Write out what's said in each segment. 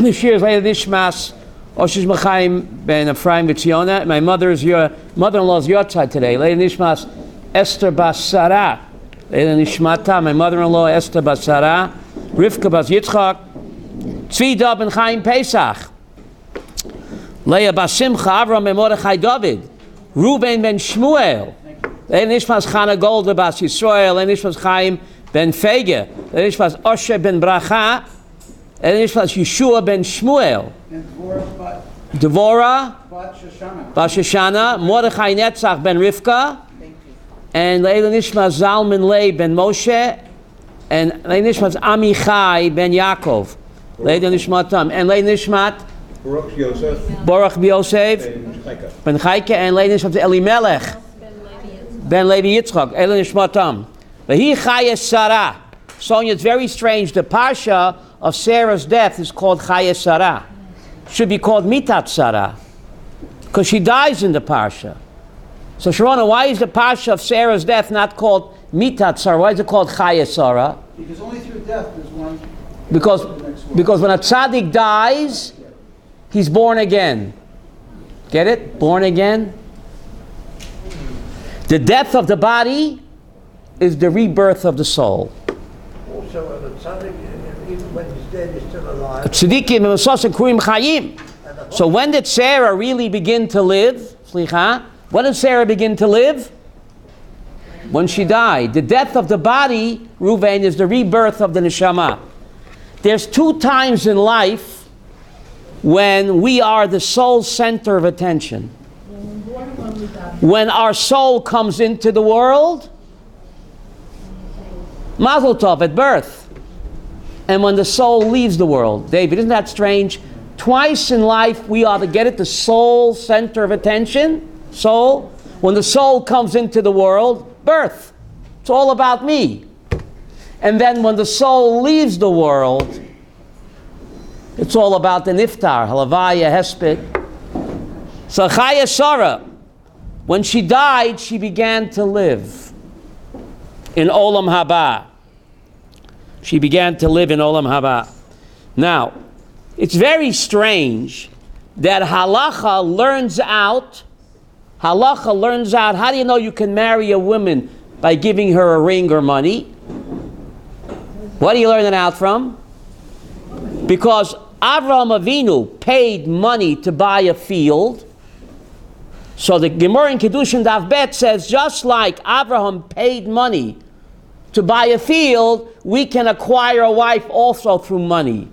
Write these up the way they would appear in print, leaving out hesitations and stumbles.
This year is Leila Nishmas Oshish Mechaim ben Ephraim V'Tziona. My mother-in-law's Yotzai today. Leila Nishmas Esther Bas Sarah. Leila Nishmata, my mother-in-law Esther Bas Sarah. Rivka Bas Yitzchak. Tzvi Dov ben Chaim Pesach. Leah Bas Simcha Avram ben Mordechai David. Ruben ben Shmuel. Leila Nishmas Chana Golda Bas Yisrael. Leila Nishmas Chaim ben Fege. Leila Nishmas Osher ben Bracha. And this was Yeshua ben Shmuel. And Devorah Bat Shoshana. Mordechai Netzach ben Rivka. And Leila Nishmas Zalman Lei ben Moshe. And Leila Nishmas Amichai ben Yaakov. Leila Nishmatam. And Leila Nishmat Baruch Yosef ben Chaika. And Leila Nishmat Elimelech ben Levi Yitzchak. Leila Nishmatam. Vehi Chaya Sarah. Sonia, it's very strange. The Parsha of Sarah's death is called Chaya Sarah. Should be called Mitat Sarah, because she dies in the Parsha. So Sharona, why is the Parsha of Sarah's death not called Mitat Sarah? Why is it called Chaya Sarah? Because only through death is one. Because when a tzaddik dies, he's born again. Get it? Born again. The death of the body is the rebirth of the soul. Also, the tzaddik, even when he's dead, he's still alive. So when did Sarah really begin to live? When did Sarah begin to live? When she died. The death of the body, Ruvain, is the rebirth of the neshama. There's 2 times in life when we are the sole center of attention. When our soul comes into the world, Mazel Tov, at birth. And when the soul leaves the world. David, isn't that strange? Twice in life we are to get it, the soul center of attention. Soul. When the soul comes into the world, birth. It's all about me. And then when the soul leaves the world, it's all about the niftar, halavaya, hesped. So Chaya Sarah, when she died, she began to live in Olam Haba. She began to live in Olam Haba. Now, it's very strange that halacha learns out, how do you know you can marry a woman by giving her a ring or money? What do you learn it out from? Because Avraham Avinu paid money to buy a field. So the Gemara in Kedushin Daf Bet says, just like Avraham paid money to buy a field, we can acquire a wife also through money.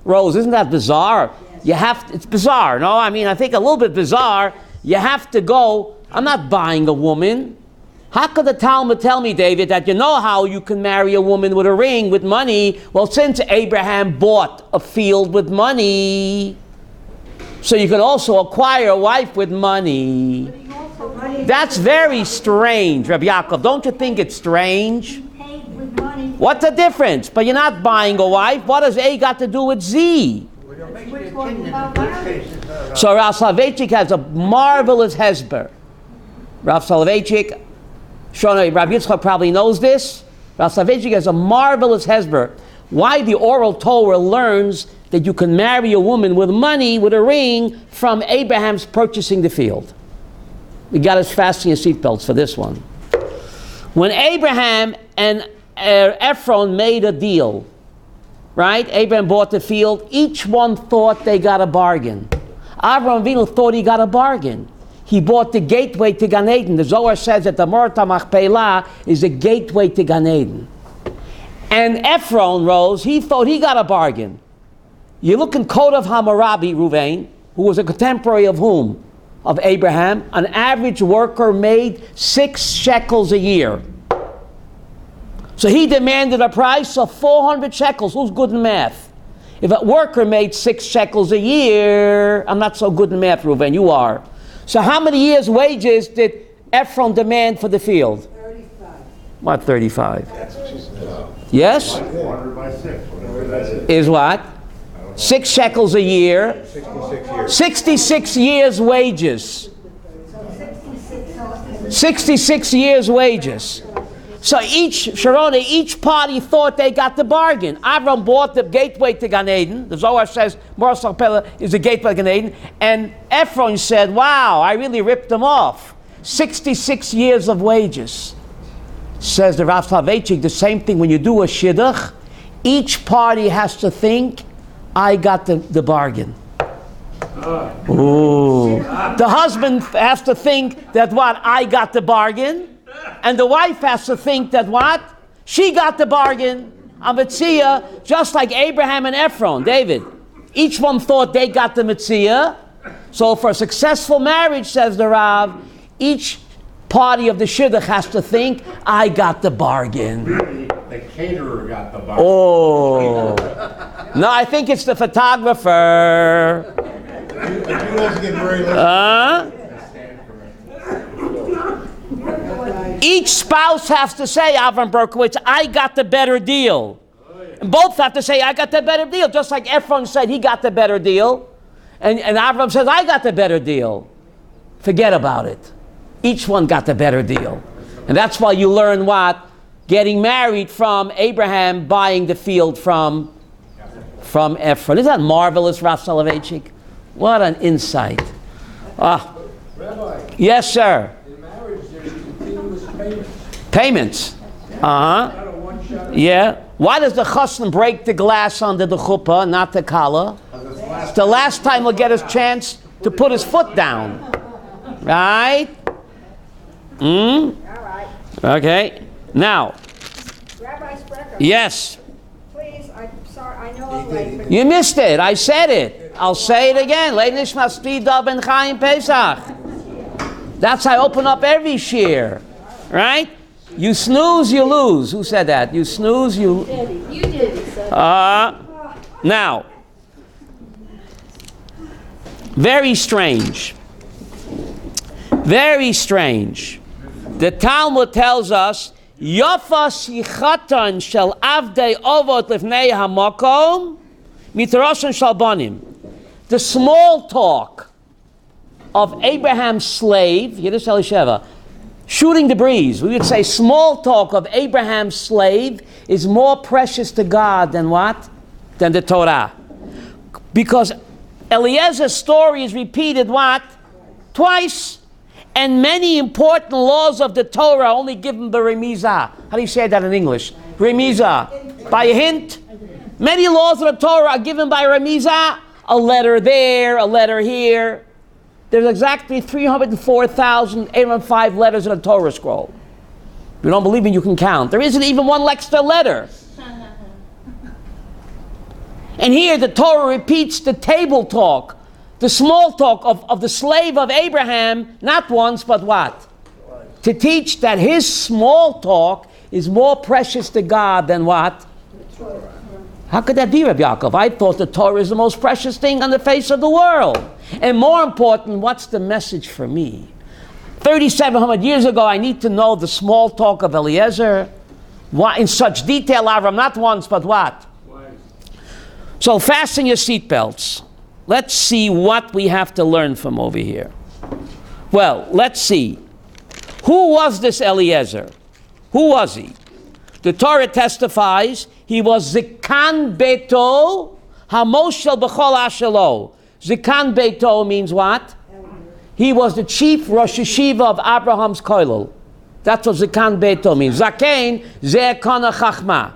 Rose, isn't that bizarre? Yes. It's bizarre, no? I mean, I think a little bit bizarre. You have to go, I'm not buying a woman. How could the Talmud tell me, David, that you know how you can marry a woman with a ring, with money? Well, since Abraham bought a field with money, so you could also acquire a wife with money. That's very strange, Rabbi Yaakov. Don't you think it's strange? What's the difference? But you're not buying a wife. What does A got to do with Z? So Rav Soloveitchik has a marvelous hesber. Rav Soloveitchik, Shona, Rav Yitzchak probably knows this. Rav Soloveitchik has a marvelous hesber. Why the oral Torah learns that you can marry a woman with money, with a ring, from Abraham's purchasing the field. You got to fasten your seatbelts for this one. When Abraham and Ephron made a deal, right? Abraham bought the field. Each one thought they got a bargain. Avraham Avinu thought he got a bargain. He bought the gateway to Gan Eden. The Zohar says that the Ma'arat Machpelah is a gateway to Gan Eden. And Ephron rose. He thought he got a bargain. You look in Code of Hammurabi, Ruvain, who was a contemporary of whom? Of Abraham. An average worker made 6 shekels a year. So he demanded a price of 400 shekels. Who's good in math? If a worker made 6 shekels a year, I'm not so good in math, Reuven, you are. So how many years' wages did Ephron demand for the field? 35. What 35? Yes? 400 by 6. Is what? 6 shekels a year. 66 years' wages. 66 years' wages. So each party thought they got the bargain. Avram bought the gateway to Gan Eden. The Zohar says Morsal Pella is the gateway to Gan Eden. And Ephron said, wow, I really ripped them off. 66 years of wages. Says the Rav Soloveitchik, the same thing when you do a shidduch. Each party has to think, I got the bargain. Ooh. The husband has to think that what? I got the bargain. And the wife has to think that what? She got the bargain. A Metzia, just like Abraham and Ephron, David. Each one thought they got the Metzia. So for a successful marriage, says the Rav, each party of the shidduch has to think, I got the bargain. The caterer got the bargain. Oh. No, I think it's the photographer. Each spouse has to say, Avram Berkowitz, I got the better deal. And both have to say, I got the better deal. Just like Ephron said he got the better deal. And Avram says, I got the better deal. Forget about it. Each one got the better deal. And that's why you learn what? Getting married from Abraham buying the field from Ephron. Isn't that marvelous, Rav Soloveitchik? What an insight. Rabbi, Yes, sir. in marriage there's continuous payments. Payments. Not a one-shot. Yeah. Why does the chassan break the glass under the chuppah, not the kala? It's the last time he'll get his chance to put his foot down. Right? All right. Okay. Now. Rabbi Sprecher. Yes. Please, I'm sorry, I know I'm late, but You missed it. I said it. I'll say it again. Leinish Maspida Ben Chaim Pesach. That's how I open up every shir. Right? You snooze, you lose. Who said that? You snooze, you... You did it, so. Now. Very strange. Very strange. The Talmud tells us, Yafa shichatan shel avdei ovot lifnei hamakom mitroshan shalbanim. The small talk of Abraham's slave, Yiddish Elisheva, shooting the breeze. We would say small talk of Abraham's slave is more precious to God than what? Than the Torah. Because Eliezer's story is repeated what? Twice. And many important laws of the Torah only given by remizah. How do you say that in English? Remizah. By a hint. Many laws of the Torah are given by remizah. A letter there, a letter here. There's exactly 304,805 letters in a Torah scroll. If you don't believe me, you can count. There isn't even one extra letter. And here the Torah repeats the table talk, the small talk of the slave of Abraham, not once, but what? To teach that his small talk is more precious to God than what? How could that be, Rabbi Yaakov? I thought the Torah is the most precious thing on the face of the world. And more important, what's the message for me? 3,700 years ago, I need to know the small talk of Eliezer. Why, in such detail, Avram, not once, but what? So fasten your seatbelts. Let's see what we have to learn from over here. Well, let's see. Who was this Eliezer? Who was he? The Torah testifies he was Zikan Beto Hamoshel B'chol Ashelo. Zikan Beto means what? He was the chief Rosh Hashiva of Abraham's Koilel. That's what Zikan Beto means. Zakein Zeh Kana Chachma.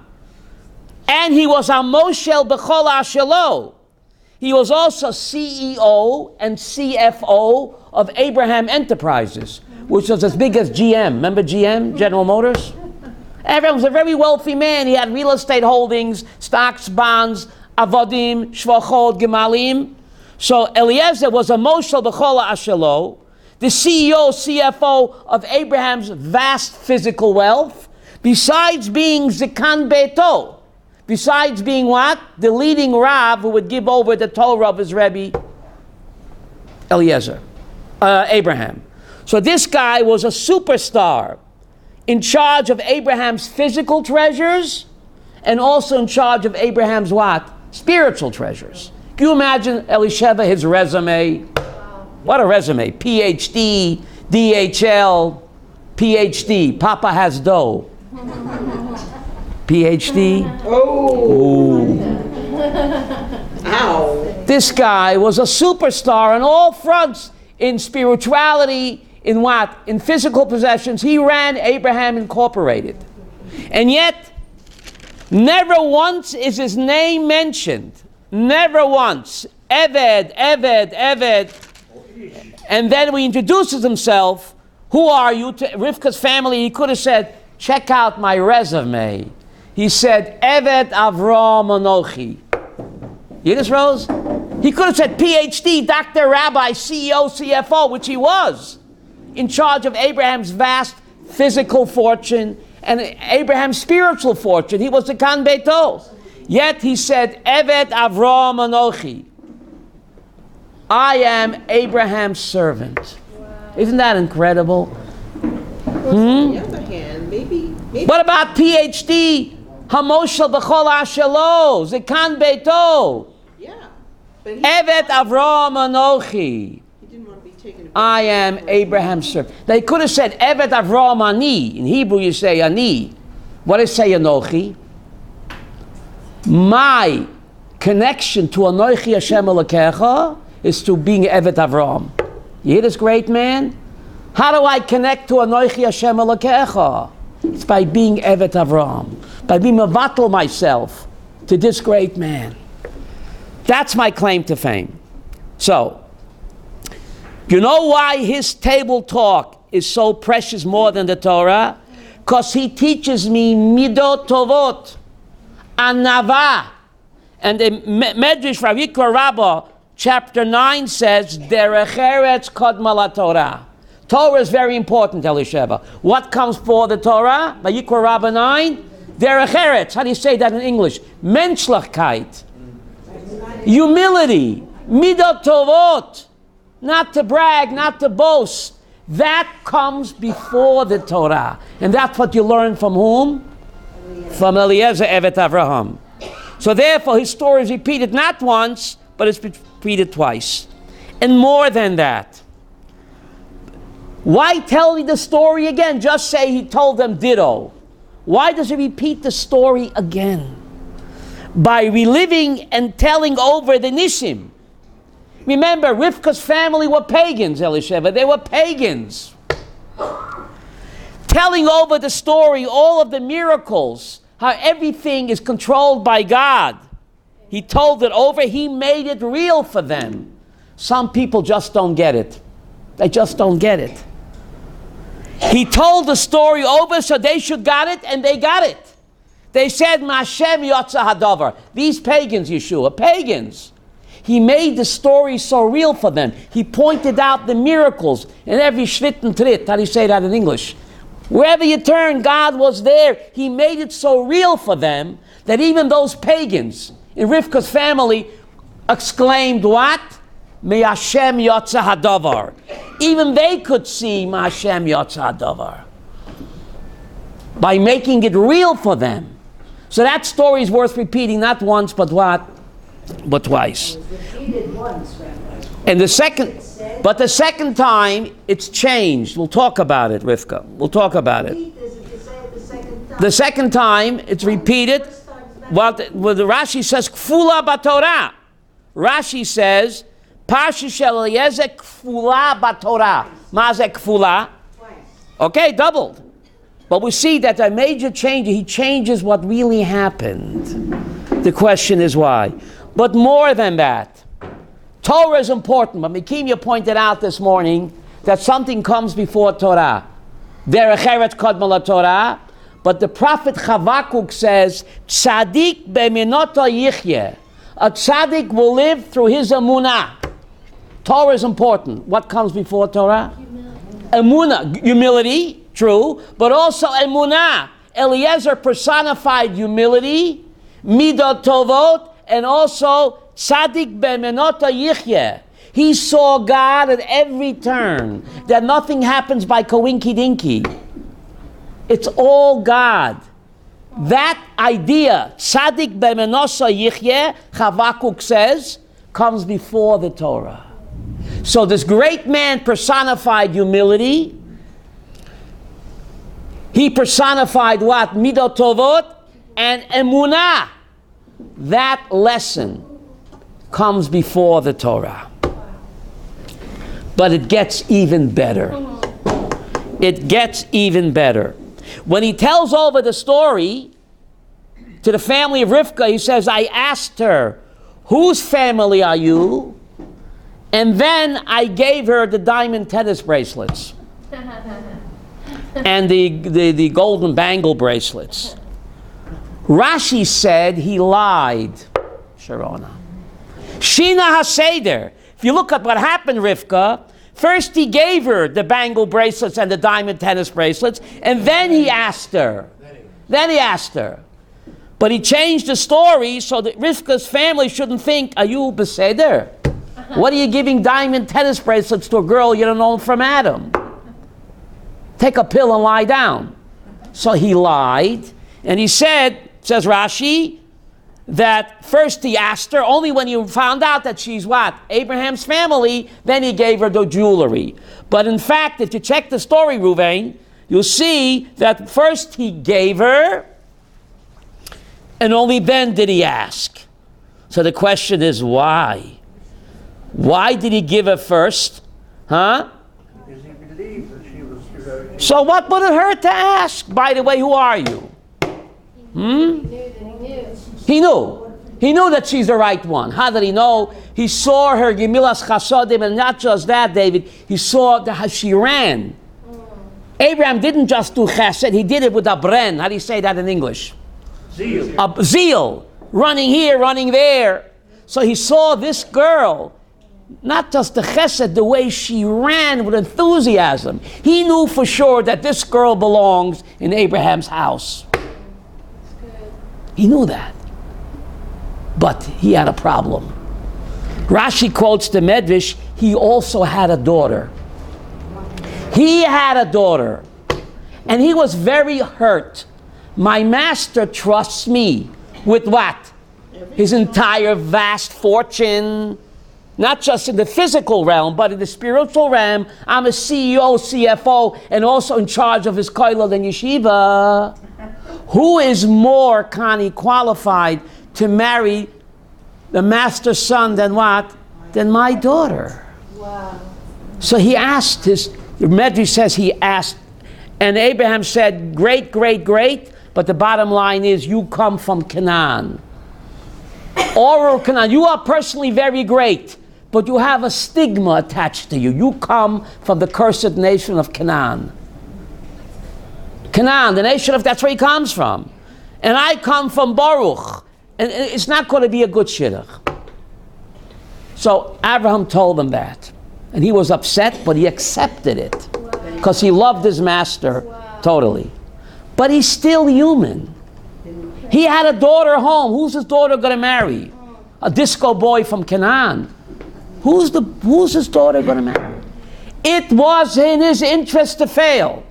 And he was Hamoshel B'chol Ashelo. He was also CEO and CFO of Abraham Enterprises, which was as big as GM. Remember GM, General Motors? Abraham was a very wealthy man. He had real estate holdings, stocks, bonds, avodim, shvachot, gemalim. So Eliezer was a Moshel B'chol Ashelo, the CEO, CFO of Abraham's vast physical wealth, besides being Zikan Beto. Besides being what? The leading Rav who would give over the Torah of his Rebbe, Abraham. So this guy was a superstar in charge of Abraham's physical treasures and also in charge of Abraham's what? Spiritual treasures. Can you imagine Elisheva, his resume? What a resume. PhD, DHL, PhD, Papa has dough. PhD. Oh. Ow. This guy was a superstar on all fronts, in spirituality, in what? In physical possessions. He ran Abraham Incorporated. And yet, never once is his name mentioned. Never once. Eved. And then when he introduces himself, who are you? To Rivka's family, he could have said, check out my resume. He said, Eved Avram Anochi. You hear this, Rose? He could have said PhD, Dr. Rabbi, CEO, CFO, which he was, in charge of Abraham's vast physical fortune and Abraham's spiritual fortune. He was the Kan Beito. Yet he said, Evet Avram Anochi. I am Abraham's servant. Wow. Isn't that incredible? On the other hand, maybe What about PhD? Hamoshel b'chol ashelo, Zekan Beito. yeah. But he Evet Avram Anochi. didn't want to be taken advantage I am Abraham's servant. They could have said Evet Avram Ani. In Hebrew you say Ani. What does it say Anochi? My connection to Anochi Hashem Elokecha is to being Evet Avram. You hear this great man? How do I connect to Anochi Hashem Elokecha? It's by being Evet Avram. By being mevatel myself to this great man. That's my claim to fame. So, you know why his table talk is so precious more than the Torah? Because he teaches me midot tovot, anava. And the Medrash Rabbi Rabbi, chapter 9 says, Derech Eretz Kodma LaTorah. Torah is very important, Elisheva. What comes before the Torah? Vayikra Rabba 9? Derech Eretz. How do you say that in English? Menschlichkeit. Humility. Midot tovot. Not to brag, not to boast. That comes before the Torah. And that's what you learn from whom? From Eliezer Evet Avraham. So therefore his story is repeated not once, but it's repeated twice. And more than that. Why tell me the story again? Just say he told them ditto. Why does he repeat the story again? By reliving and telling over the Nisim. Remember, Rivka's family were pagans, Elisheva. They were pagans. Telling over the story, all of the miracles, how everything is controlled by God. He told it over. He made it real for them. Some people just don't get it. They just don't get it. He told the story over so they should got it, and they got it. They said, Mashem Yotza Hadavar. These pagans, Yeshua, pagans. He made the story so real for them. He pointed out the miracles in every shvit and trit. How do you say that in English? Wherever you turn, God was there. He made it so real for them that even those pagans in Rivka's family exclaimed, what? Me Hashem Yotza Hadavar. Even they could see Ma Hashem Yotza Hadavar. By making it real for them. So that story is worth repeating, not once, but what? But twice. It was repeated once, Rabbi. And the second time, it's changed. We'll talk about it, Rivka. We'll talk about it. The second time, it's repeated. Well, the Rashi says, Kfula Batorah. Rashi says, Parsha Shel Eliezer Kfula Batorah. Mazek Kfula. Okay, doubled. But we see that a major change, he changes what really happened. The question is why. But more than that, Torah is important. But Mekimia pointed out this morning that something comes before Torah. Derech Eretz Kodma LaTorah. But the prophet Chavakuk says, Tzadik be'minota yichyeh. A tzaddik will live through his emunah. Torah is important. What comes before Torah? Emunah, humility, true, but also emunah. Eliezer personified humility, midot tovot, and also tzaddik be'minota yichyeh. He saw God at every turn, that nothing happens by coinky-dinky. It's all God. That idea, tzaddik be'menosa yichyeh, Chavakuk says, comes before the Torah. So this great man personified humility. He personified what? Midot tovot. and emunah. That lesson comes before the Torah. But it gets even better. It gets even better. When he tells over the story to the family of Rivka, he says, I asked her, whose family are you? And then I gave her the diamond tennis bracelets and the golden bangle bracelets. Rashi said he lied. Sharona. Shina HaSeder. If you look at what happened, Rivka, first he gave her the bangle bracelets and the diamond tennis bracelets, and then he asked her. But he changed the story so that Rivka's family shouldn't think, are you beseder? What are you giving diamond tennis bracelets to a girl you don't know from Adam? Take a pill and lie down. So he lied, and he said, says Rashi, that first he asked her, only when you found out that she's what? Abraham's family, then he gave her the jewelry. But in fact, if you check the story, Ruvain, you'll see that first he gave her, and only then did he ask. So the question is, why? Why did he give her first? Huh? Because he believed that she was devoted. So what would it hurt to ask? By the way, who are you? He knew. He knew that she's the right one. How did he know? He saw her Gemilas Chasodim, and not just that, David. He saw how she ran. Abraham didn't just do chesed, he did it with a bren. How do you say that in English? Zeal. A zeal. Running here, running there. So he saw this girl, not just the chesed, the way she ran with enthusiasm. He knew for sure that this girl belongs in Abraham's house. He knew that. But he had a problem. Rashi quotes the Medrash, he also had a daughter. He had a daughter. And he was very hurt. My master trusts me with what? His entire vast fortune. Not just in the physical realm, but in the spiritual realm. I'm a CEO, CFO, and also in charge of his kollel and yeshiva. Who is more qualified to marry the master's son than what? Than my daughter. Wow. So he asked the Medrash says he asked, and Abraham said, great, great, great, but the bottom line is you come from Canaan. Oral Canaan, you are personally very great, but you have a stigma attached to you. You come from the cursed nation of Canaan. Canaan, the nation of, that's where he comes from. And I come from Baruch. And it's not going to be a good shidduch. So Abraham told him that. And he was upset, but he accepted it. Because he loved his master totally. But he's still human. He had a daughter at home. Who's his daughter going to marry? A disco boy from Canaan. Who's his daughter going to marry? It was in his interest to fail.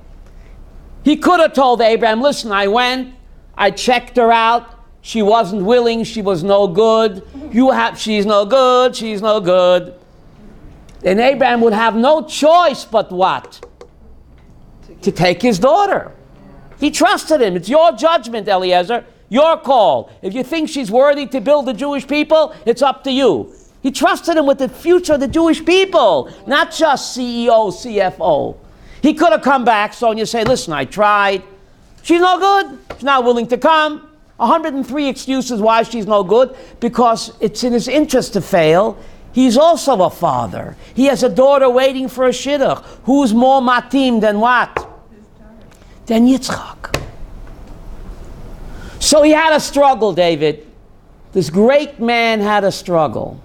He could have told Abraham, listen, I went, I checked her out, she wasn't willing, she was no good, she's no good, she's no good. And Abraham would have no choice but what? To take his daughter. He trusted him. It's your judgment, Eliezer, your call. If you think she's worthy to build the Jewish people, it's up to you. He trusted him with the future of the Jewish people, not just CEO, CFO. He could have come back, so and you say, listen, I tried. She's no good. She's not willing to come. 103 excuses why she's no good, because it's in his interest to fail. He's also a father. He has a daughter waiting for a shidduch. Who's more matim than what? Than Yitzchak. So he had a struggle, David. This great man had a struggle.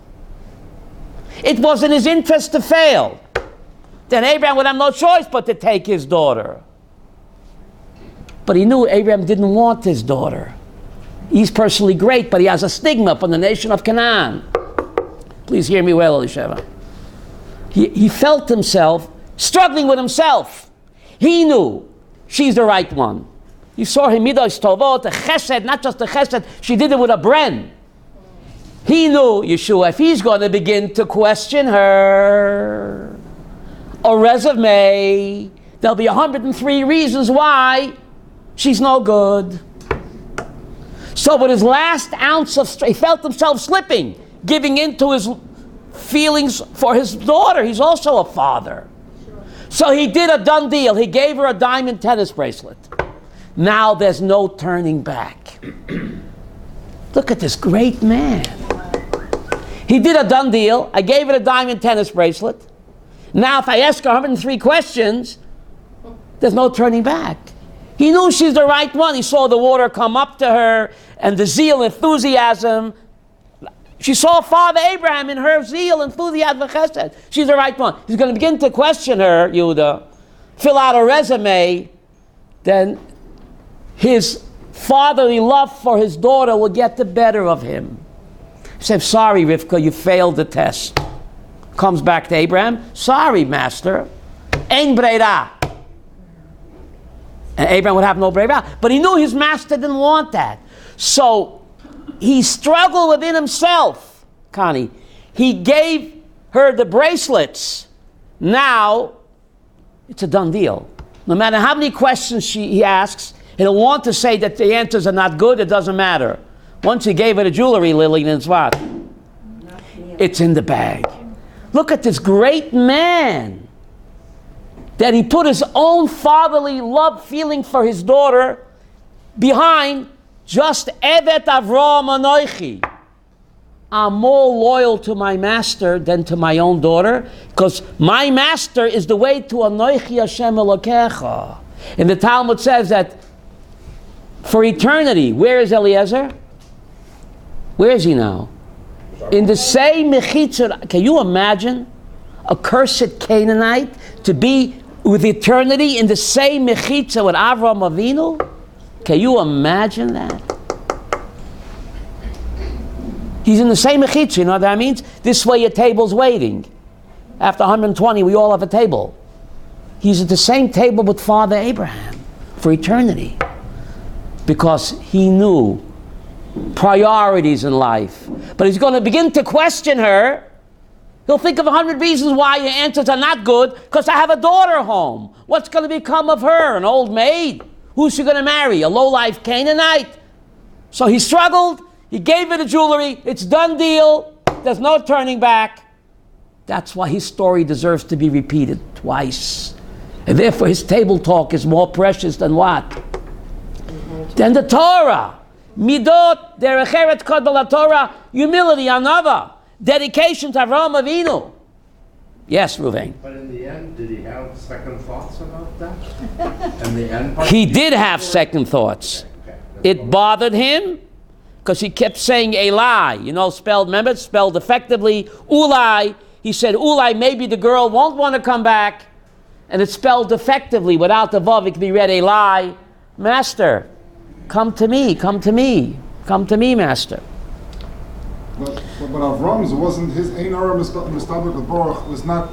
It was in his interest to fail. Then Abraham would have no choice but to take his daughter. But he knew Abraham didn't want his daughter. He's personally great, but he has a stigma from the nation of Canaan. Please hear me well, Elisheva. He felt himself struggling with himself. He knew she's the right one. You saw him midos tovot, the chesed, not just the chesed, she did it with a bren. He knew, Yeshua, if he's going to begin to question her, a resume, there'll be 103 reasons why she's no good. So with his last ounce of strength, he felt himself slipping, giving in to his feelings for his daughter. He's also a father. So he did a done deal. He gave her a diamond tennis bracelet. Now there's no turning back. Look at this great man. He did a done deal. I gave her a diamond tennis bracelet. Now if I ask her 103 questions, there's no turning back. He knew she's the right one. He saw the water come up to her and the zeal, enthusiasm. She saw Father Abraham in her zeal, enthusiasm, chesed. She's the right one. He's going to begin to question her, Yehuda, fill out a resume, then his fatherly love for his daughter will get the better of him. He said, sorry, Rivka, you failed the test. Comes back to Abraham, sorry, master. Ein breira. And Abraham would have no breira. But he knew his master didn't want that. So he struggled within himself, Connie. He gave her the bracelets. Now, it's a done deal. No matter how many questions he asks, he'll want to say that the answers are not good, it doesn't matter. Once he gave her the jewelry, Lily, then it's what? It's in the bag. Look at this great man that he put his own fatherly love feeling for his daughter behind just Evet Avraham Anoichi. I'm more loyal to my master than to my own daughter because my master is the way to Anoichi Hashem Elokecha. And the Talmud says that for eternity, where is Eliezer? Where is he now? In the same mechitza. Can you imagine a cursed Canaanite to be with eternity in the same mechitza with Avraham Avinu? Can you imagine that? He's in the same mechitza, you know what that means? This way your table's waiting. After 120, we all have a table. He's at the same table with Father Abraham for eternity. Because he knew priorities in life. But he's going to begin to question her. He'll think of 100 reasons why your answers are not good, because I have a daughter home. What's going to become of her? An old maid? Who's she going to marry? A low-life Canaanite? So he struggled. He gave her the jewelry. It's done deal. There's no turning back. That's why his story deserves to be repeated twice. And therefore his table talk is more precious than what? Than the Torah. Midot, derech eretz kodol Torah, humility, anava, dedication to Avraham Avinu. Yes, Ruvain. But in the end, did he have second thoughts about that? In the end, He did have second thoughts. Okay. It bothered him because he kept saying Eli, spelled, remember, it's spelled effectively, Ulai. He said, Ulai, maybe the girl won't want to come back. And it's spelled effectively without the vav, it can be read Eli. Master, come to me, master. But Avram's wasn't his Ein Ara Mistabek Baruch was not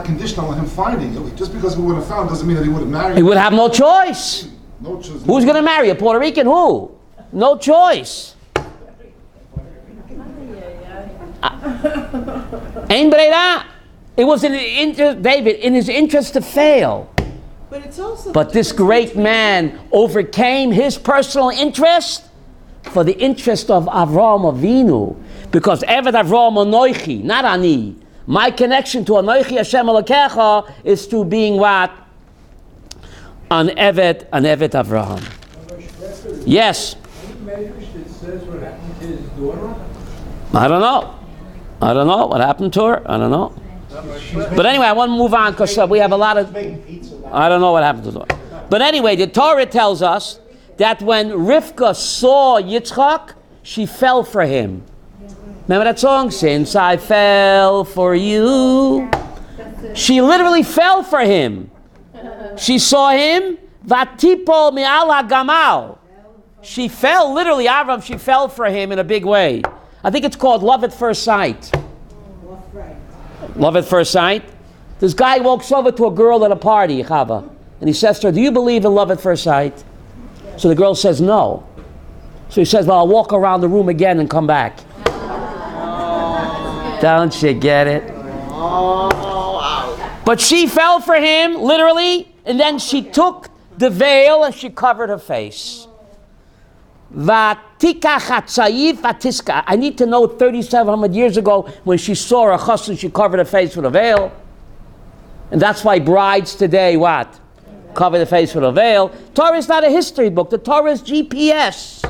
conditional on him finding it. Just because he would have found doesn't mean that he would have married. He would have no choice. No choice. Who's going to marry a Puerto Rican? Who? No choice. Ein breira. It was in David, in his interest to fail. But it's also. But this great man overcame his personal interest for the interest of Avraham Avinu. Because Evet Avraham Anoichi, not Ani. My connection to Anoichi Hashem Elokecha is to being what? An Evet Avraham. Yes. I don't know what happened to her. I don't know. But anyway, I want to move on because we have a lot of... I don't know what happened to her. But anyway, the Torah tells us that when Rivka saw Yitzchak, she fell for him. Remember that song? Since I fell for you. She literally fell for him. She saw him. Vatipol mi'al hagamal. She fell, literally, Avram, she fell for him in a big way. I think it's called love at first sight. Love at first sight. This guy walks over to a girl at a party, Chava, and he says to her, do you believe in love at first sight? So the girl says no. So he says, well, I'll walk around the room again and come back. Don't you get it? But she fell for him, literally, and then she took the veil and she covered her face. Vatipol I need to know 3,700 years ago when she saw her chassan, she covered her face with a veil. And that's why brides today, what? Cover the face with a veil. Torah is not a history book. The Torah is GPS.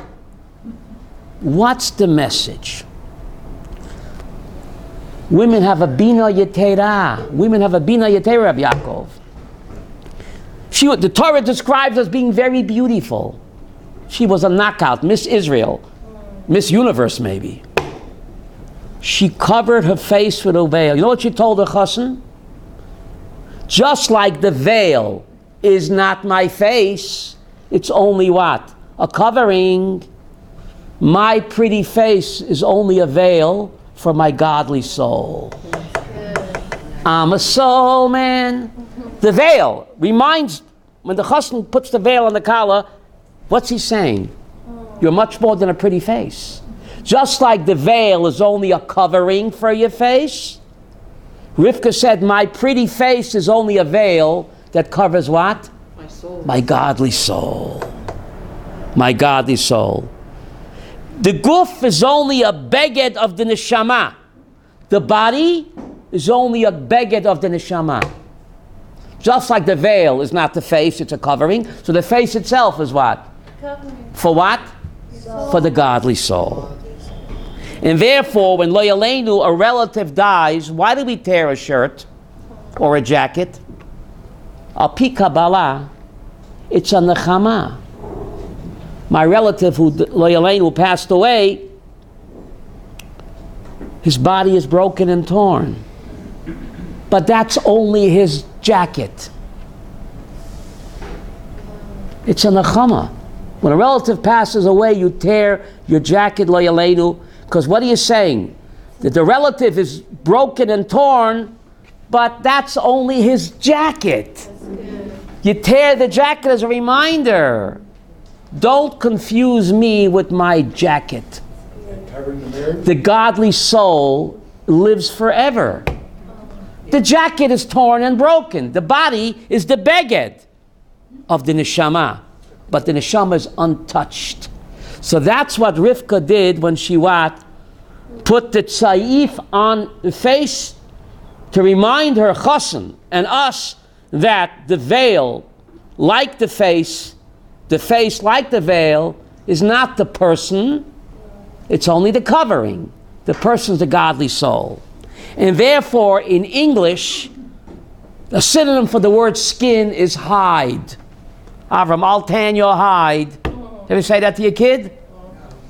What's the message? Women have a bina yetera. Women have a bina yetera, Rabbi Yaakov. The Torah describes as being very beautiful. She was a knockout, Miss Israel, Miss Universe maybe. She covered her face with a veil. You know what she told her chassan? Just like the veil is not my face, it's only what? A covering. My pretty face is only a veil for my godly soul. I'm a soul man. The veil reminds, when the chassan puts the veil on the collar, what's he saying? You're much more than a pretty face. Just like the veil is only a covering for your face, Rivka said, my pretty face is only a veil that covers what? My soul. My godly soul. My godly soul. The guf is only a beged of the neshama. The body is only a beged of the neshama. Just like the veil is not the face, it's a covering. So the face itself is what? Covering. For what? Soul. For the godly soul. And therefore, when lo yaleinu, a relative dies, why do we tear a shirt or a jacket? Al pi Kabbalah, it's a nechama. My relative who lo yaleinu, who passed away, his body is broken and torn. But that's only his jacket. It's a nechama. When a relative passes away, you tear your jacket lo yaleinu, because what are you saying? That the relative is broken and torn, but that's only his jacket. You tear the jacket as a reminder. Don't confuse me with my jacket. The godly soul lives forever. The jacket is torn and broken. The body is the beged of the neshama, but the neshama is untouched. So that's what Rivka did when she what? Put the tzaif on the face to remind her chassan and us that the veil, like the face like the veil, is not the person, it's only the covering. The person's the godly soul. And therefore, in English, a synonym for the word skin is hide. Avram, I'll tan your hide. Ever say that to your kid?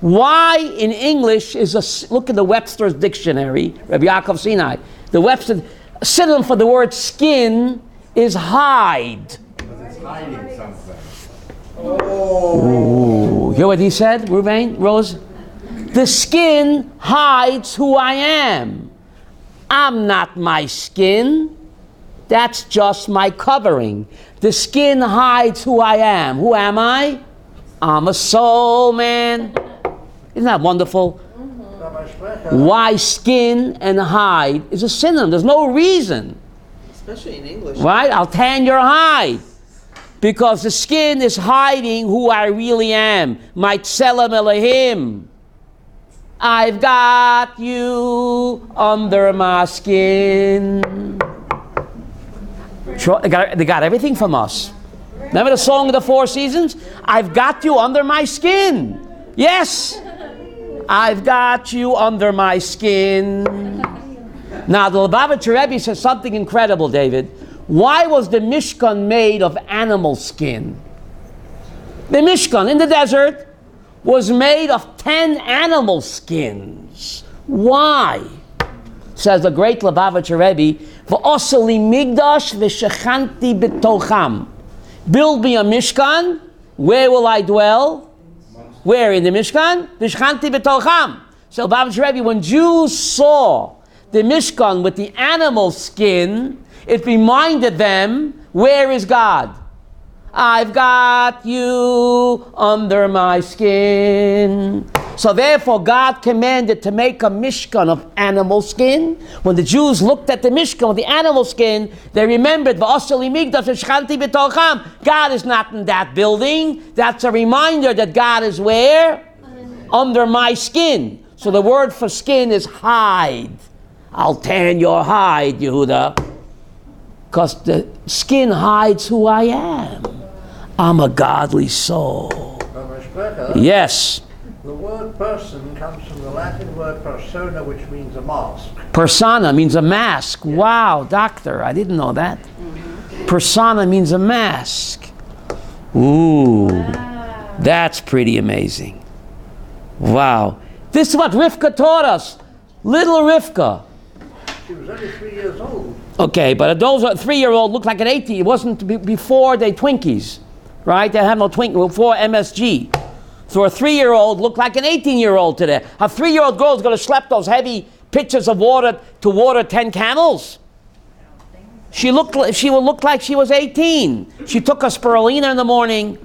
Why in English is look at the Webster's dictionary, Rabbi Yaakov Sinai. The Webster synonym for the word skin is hide. Because it's hiding something. Ooh. Hear what he said, Ruvain, Rose? The skin hides who I am. I'm not my skin. That's just my covering. The skin hides who I am. Who am I? I'm a soul man. Isn't that wonderful? Why skin and hide is a synonym. There's no reason. Especially in English. Right? I'll tan your hide. Because the skin is hiding who I really am. My tselem Elohim. I've got you under my skin. They got everything from us. Remember the song of the Four Seasons? I've got you under my skin. Yes. I've got you under my skin. Now the Lubavitcher Rebbe says something incredible, David. Why was the Mishkan made of animal skin? The Mishkan in the desert was made of 10 animal skins. Why? Says the great Lubavitcher Rebbe, V'osel li migdash v'shechanti b'tocham. Build me a Mishkan. Where will I dwell? Where? In the Mishkan? V'shechanti b'tocham. So Lubavitcher Rebbe, when Jews saw the Mishkan with the animal skin, it reminded them, where is God? I've got you under my skin. So therefore God commanded to make a Mishkan of animal skin. When the Jews looked at the Mishkan of the animal skin, they remembered, God is not in that building. That's a reminder that God is where? under my skin. So the word for skin is hide. I'll tan your hide, Yehuda. Because the skin hides who I am. I'm a godly soul. Rabbi Sprecher, Yes. the word person comes from the Latin word persona, which means a mask. Persona means a mask. Wow, doctor, I didn't know that. Persona means a mask. Ooh, that's pretty amazing. Wow. This is what Rivka taught us. Little Rivka. She was only 3 years old. Okay, but those 3-year-old looked like an 18. It wasn't before they Twinkies, right? They have no Twinkies, before MSG. So a 3-year-old looked like an 18-year-old today. A 3-year-old girl is going to schlep those heavy pitchers of water to water 10 camels. She would look like she was 18. She took a spirulina in the morning.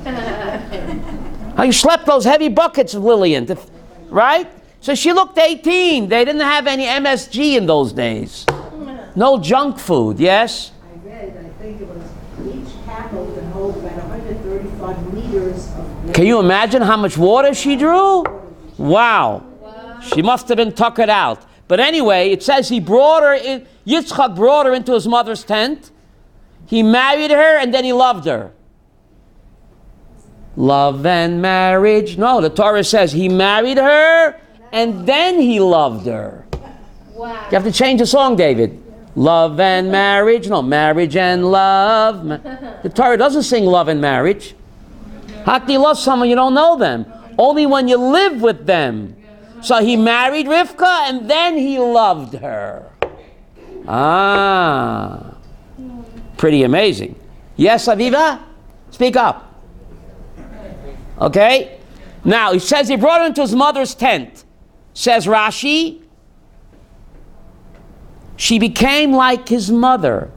Now you slept those heavy buckets of Lillian, right? So she looked 18. They didn't have any MSG in those days. No junk food, yes? I read, I think it was each camel can hold about 135 liters of water. Can you imagine how much water she drew? Wow. She must have been tuckered out. But anyway, it says he brought her in, Yitzchak brought her into his mother's tent. He married her and then he loved her. Love and marriage. No, the Torah says he married her and then he loved her. Wow. You have to change the song, David. Love and marriage. No, marriage and love. The Torah doesn't sing love and marriage. How can you love someone you don't know them? Only when you live with them. So he married Rivka and then he loved her. Ah. Pretty amazing. Yes, Aviva? Speak up. Okay? Now, he says he brought her into his mother's tent. Says Rashi, she became like his mother.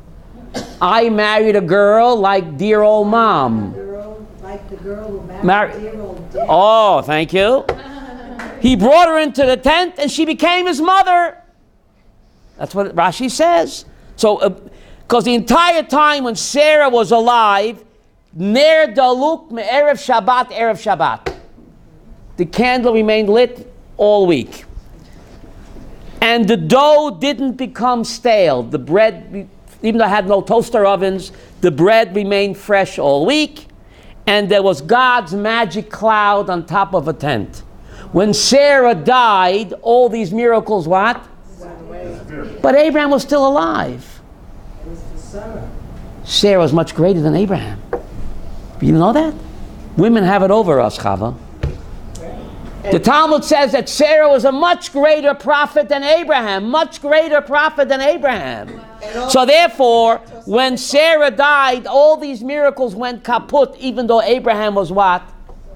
I married a girl like dear old mom. Like the girl who married dear old dad. Oh, thank you. He brought her into the tent and she became his mother. That's what Rashi says. So, because the entire time when Sarah was alive, Ner Daluk Me'erev Shabbat, Erev Shabbat. The candle remained lit all week. And the dough didn't become stale. The bread, even though I had no toaster ovens, the bread remained fresh all week. And there was God's magic cloud on top of a tent. When Sarah died, all these miracles, what? But Abraham was still alive. Sarah was much greater than Abraham. You know that? Women have it over us, Chava. The Talmud says that Sarah was a much greater prophet than Abraham. Much greater prophet than Abraham. So therefore, when Sarah died, all these miracles went kaput, even though Abraham was what?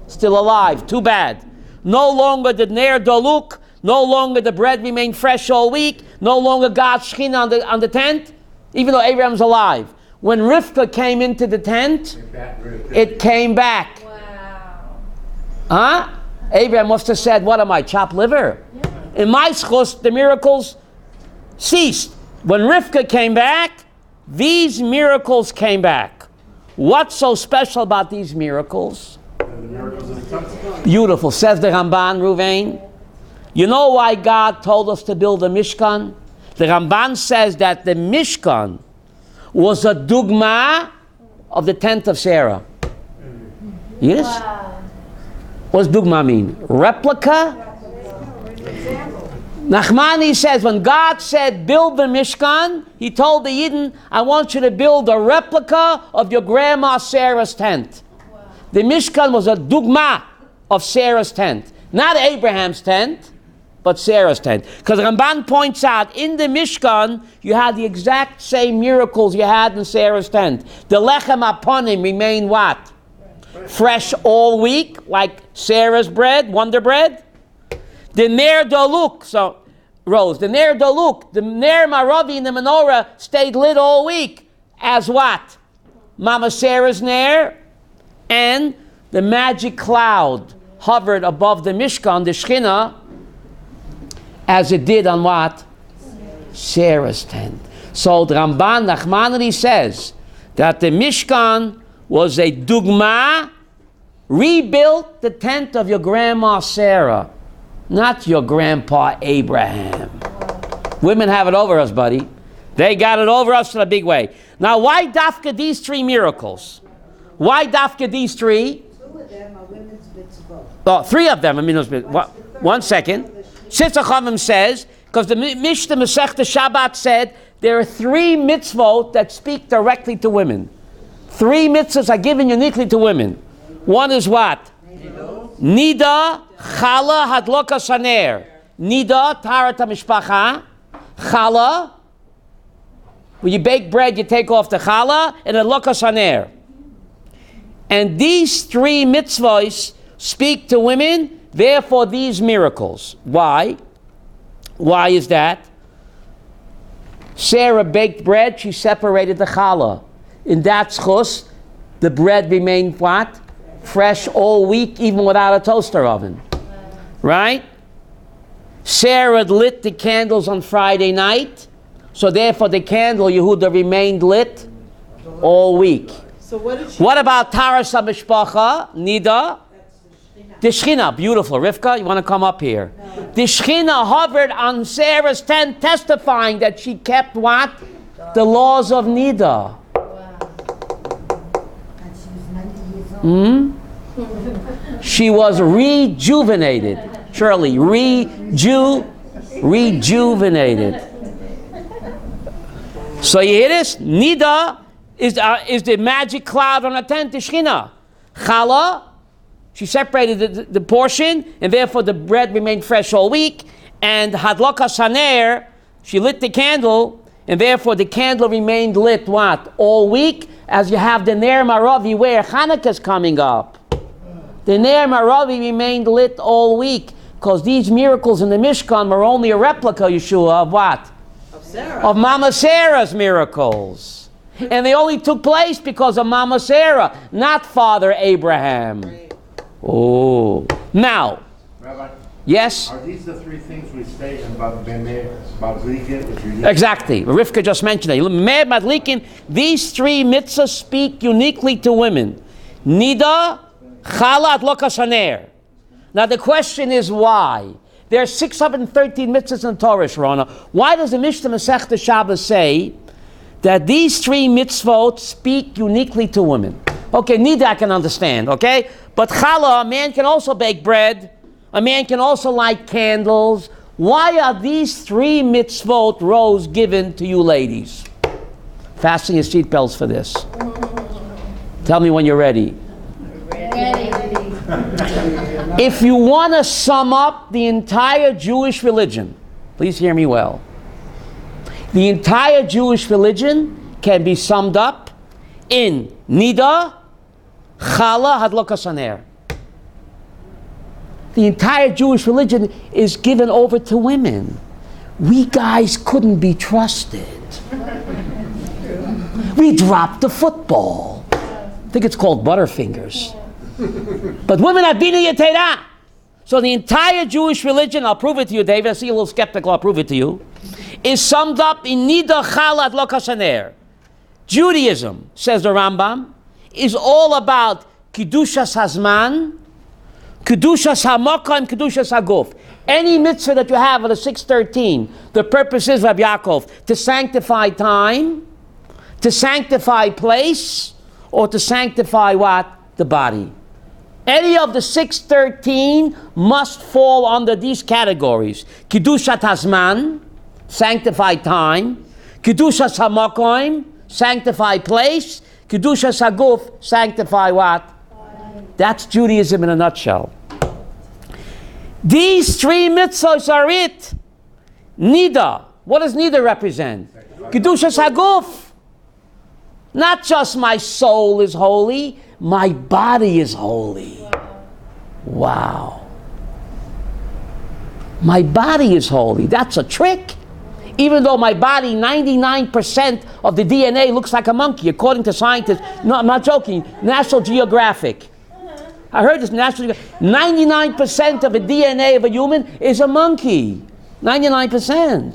Still alive. Too bad. No longer did Ner Daluk, no longer the bread remained fresh all week, no longer God's Shekhinah on the tent, even though Abraham's alive. When Rivka came into the tent, it came back. Wow. Huh? Abraham must have said, what am I, chopped liver? Yeah. In my schus, the miracles ceased. When Rivka came back, these miracles came back. What's so special about these miracles? Beautiful. Says the Ramban, Ruvain. You know why God told us to build a Mishkan? The Ramban says that the Mishkan was a dugma of the tent of Sarah. Yes? Wow. What's dugma mean? Replica? Nachmani says when God said build the Mishkan, he told the Yidden, I want you to build a replica of your grandma Sarah's tent. Wow. The Mishkan was a dugma of Sarah's tent. Not Abraham's tent, but Sarah's tent. Because Ramban points out, in the Mishkan, you had the exact same miracles you had in Sarah's tent. The lechem aponim remained what? Fresh all week, like Sarah's bread, Wonder Bread. The Ner Daluk, the Ner Daluk, the Ner Maravi and the menorah stayed lit all week. As what? Mama Sarah's Ner, and the magic cloud hovered above the Mishkan, the Shekhinah, as it did on what? Sarah's tent. So the Ramban Nachmani says that the Mishkan was a dugma rebuilt the tent of your grandma Sarah, not your grandpa Abraham. Women have it over us, buddy. They got it over us in a big way. Now, why dafka these 3 miracles? Why dafka these 3? 2 of them are women's mitzvot. Oh, 3 of them. I mean, 1 second. Sitz Achamim says, because the Mishnah Masechta Shabbat said, there are 3 mitzvot that speak directly to women. 3 mitzvahs are given uniquely to women. One is what? Nida, Chala, Hadloka Saner. Nida, Tarat HaMishpacha. Chala, when you bake bread, you take off the challah, and Hadloka Saner. And these 3 mitzvahs speak to women, therefore these miracles. Why? Why is that? Sarah baked bread, she separated the challah. In that schus, the bread remained what? Fresh all week, even without a toaster oven. Right? Sarah lit the candles on Friday night, so therefore the candle, Yehuda, remained lit all week. So what did she? What about Taras HaMishpacha, Nida? The Shechina, beautiful. Rivka, you want to come up here? No. The Shechina hovered on Sarah's tent, testifying that she kept what? The laws of Nida. She was rejuvenated. Shirley, rejuvenated. So you hear this? Nida is the magic cloud on a tent, the Shechina. Chala, she separated the portion, and therefore the bread remained fresh all week. And Hadloka Saner, she lit the candle, and therefore the candle remained lit, what? All week, as you have the Ner Maravi, where Hanukkah is coming up. The Ner Maravi remained lit all week, because these miracles in the Mishkan were only a replica, Yeshua, of what? Of Sarah. Of Mama Sarah's miracles. And they only took place because of Mama Sarah, not Father Abraham. Right. Oh. Now, Rabbi, yes? are these the 3 things we say about Bemeh, Madlikin, which you Exactly. Rivka just mentioned that. Bemeh, Madlikin, these 3 mitzvahs speak uniquely to women. Nida, Chala, Hadloka Saner. Now the question is why? There are 613 mitzvahs in Torah, Sharona. Why does the Mishnah Masechta Shabbos say that these 3 mitzvot speak uniquely to women? Okay, Nida I can understand, okay? But Chala, a man can also bake bread. A man can also light candles. Why are these 3 mitzvot rows given to you ladies? Fasten your seatbelts for this. Tell me when you're ready. If you want to sum up the entire Jewish religion, please hear me well. The entire Jewish religion can be summed up in Nida, Chala, Hadloka Saner. The entire Jewish religion is given over to women. We guys couldn't be trusted. We dropped the football. I think it's called Butterfingers. But women are bina yetera. So the entire Jewish religion, I'll prove it to you, David. I see you a little skeptical, I'll prove it to you, is summed up in Nida, Chala, Hadloka Saner. Judaism, says the Rambam, is all about Kedushas Hazman, Kedushas HaMakom, Kedushas HaGuf. Any mitzvah that you have of the 613, the purpose is, Rabbi Yaakov, to sanctify time, to sanctify place, or to sanctify what? The body. Any of the 613 must fall under these categories. Kedushat Hazman, sanctified time. Kedushas HaMakom, sanctified place. Kedushas HaGuf, sanctify what? That's Judaism in a nutshell. These 3 mitzvahs are it. Nida. What does Nida represent? Kedushas HaGuf. Not just my soul is holy, my body is holy. Wow. My body is holy. That's a trick. Even though my body, 99% of the DNA looks like a monkey, according to scientists. No, I'm not joking. National Geographic. I heard this, National Geographic. 99% of the DNA of a human is a monkey. 99%.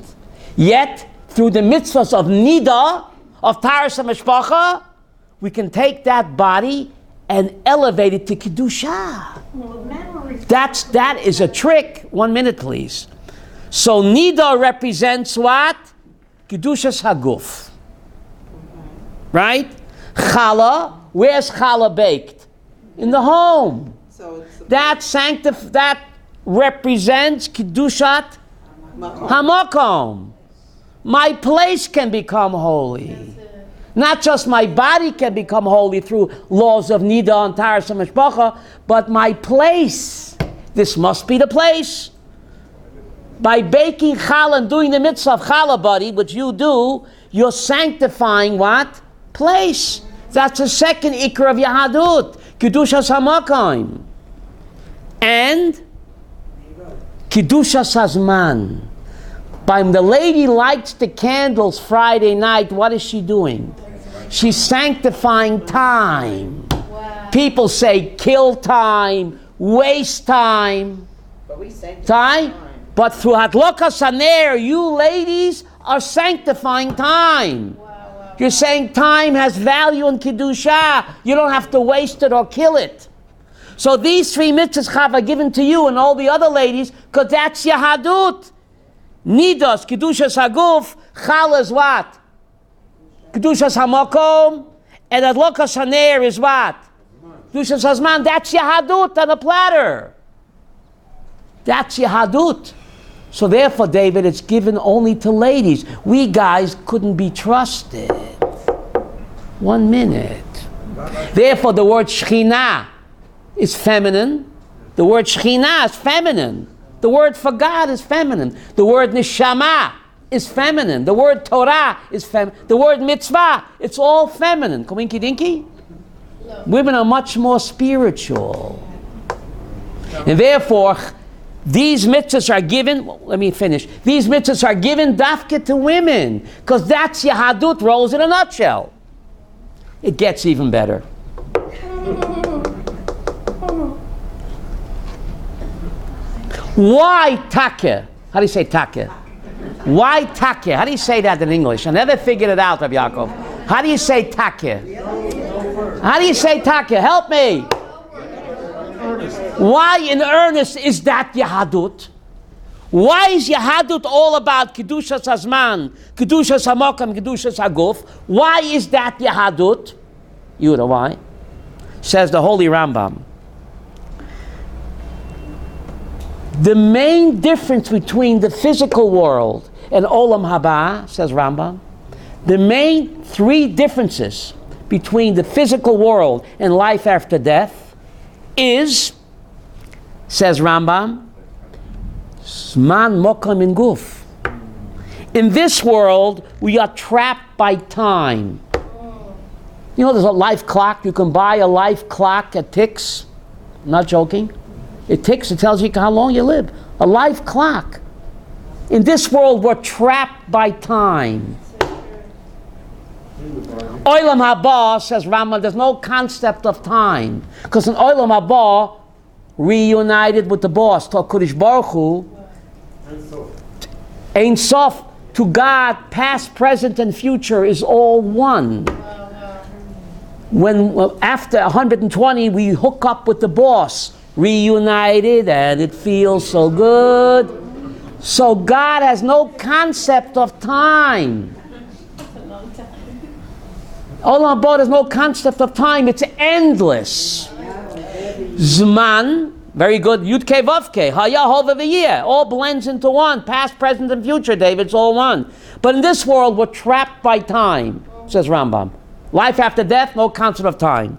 Yet, through the mitzvahs of Nida, of Taras HaMishpacha, we can take that body and elevated to Kedusha. That is a trick. 1 minute, please. So Nida represents what? Kedushas Haguf. Right? Challah, where's challah baked? In the home. So it's That represents Kedushat Hamakom. My place can become holy. Not just my body can become holy through laws of Nida and Taras and Mishpacha, but my place. This must be the place. By baking challah and doing the mitzvah of challah, buddy, which you do, you're sanctifying what? Place. That's the second ikra of Yahadut. Kedushas Hamakom. And Kedushas Hazman. When the lady lights the candles Friday night, what is she doing? She's sanctifying time. Wow. People say kill time, waste time. But we say Time? But through Hadlokas Haner, you ladies are sanctifying time. Wow. You're saying time has value in Kedusha. You don't have to waste it or kill it. So these 3 mitzvahs are given to you and all the other ladies, because that's Yahadut. Nidos, Kedushas Haguf, Challah is what? Kedushas Hamakom, and Adlokas Haner is what? Kedushas Hazman. That's Yahadut on a platter. That's Yahadut. So therefore, David, it's given only to ladies. We guys couldn't be trusted. 1 minute. Therefore, the word Shekhinah is feminine. The word Shekhinah is feminine. The word for God is feminine. The word neshama is feminine. The word Torah is feminine. The word mitzvah, it's all feminine. Coinky dinky? No. Women are much more spiritual. And therefore, these mitzvahs are given, well, let me finish. These mitzvahs are given dafka to women, because that's Yahadut rolls in a nutshell. It gets even better. Why take? How do you say take? Why take? How do you say that in English? I never figured it out, Rabbi Yaakov. How do you say take? How do you say take? Help me. Why in earnest is that Yahadut? Why is Yahadut all about Kedushas Hazman, Kedushas Hamakam, Kedushas Haguf? Why is that Yahadut? You know why? Says the Holy Rambam. The main difference between the physical world and Olam Haba, says Rambam, the main 3 differences between the physical world and life after death is, says Rambam, Zman Mokam in Guf. In this world, we are trapped by time. You know, there's a life clock. You can buy a life clock that ticks. I'm not joking. It ticks, it tells you how long you live. A life clock. In this world, we're trapped by time. Olam Haba, says Rambam, there's no concept of time. Because in Olam Haba, reunited with the boss, to Kodesh Baruch Hu, Ein Sof, to God, past, present, and future is all one. When after 120, we hook up with the boss, reunited, and it feels so good. So God has no concept of time. Olam Haba has no concept of time. It's endless. Zman, very good. Yud-Kei Vav-Kei, Haya Hova V'Yeh, all blends into one. Past, present, and future, David, it's all one. But in this world, we're trapped by time, says Rambam. Life after death, no concept of time.